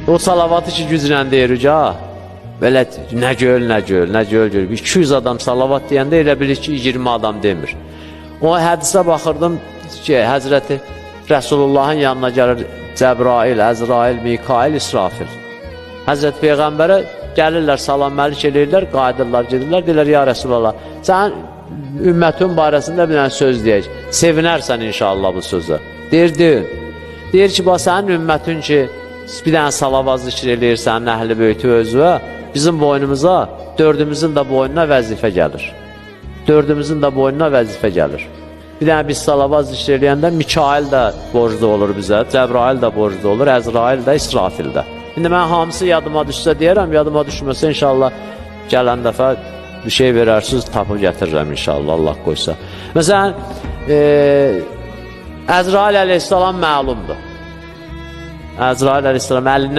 O salavatı ki güclə deyirik ha. Belə nə göl. 200 adam salavat deyəndə elə bilir ki 20 adam demir. O hədisə baxırdım ki, Həzrəti Rəsulullahın yanına gəlir Cəbrail, Əzrail, Mikail, İsrafil. Həzrət Peyğəmbərə gəlirlər, salam məlik eləyirlər, qayıdırlar, gedirlər, deyirlər, ya Rəsulallah, sən ümmətin barəsində bir dənə söz deyək, sevinərsən inşallah bu sözə. Deyir ki, bax, sənin ümmətin ki, bir dənə salavat zikr eləyir, sənin əhli böyütü özüvə, bizim boynumuza, dördümüzün də boynuna vəzifə gəlir. Bir dənə biz salavat zikr eləyəndə Mikail də borclu olur bizə, Cəbrail də borclu olur, Əzrail də, İsrafil də. İndi mən hamısı yadıma düşsə deyərəm, yadıma düşməsə inşallah gələn dəfə bir şey verərsiniz, tapıb gətirirəm inşallah, Allah qoysa. Məsələn, Əzrail əleyhissalam məlumdur. Əzrail əleyhissalam əlindən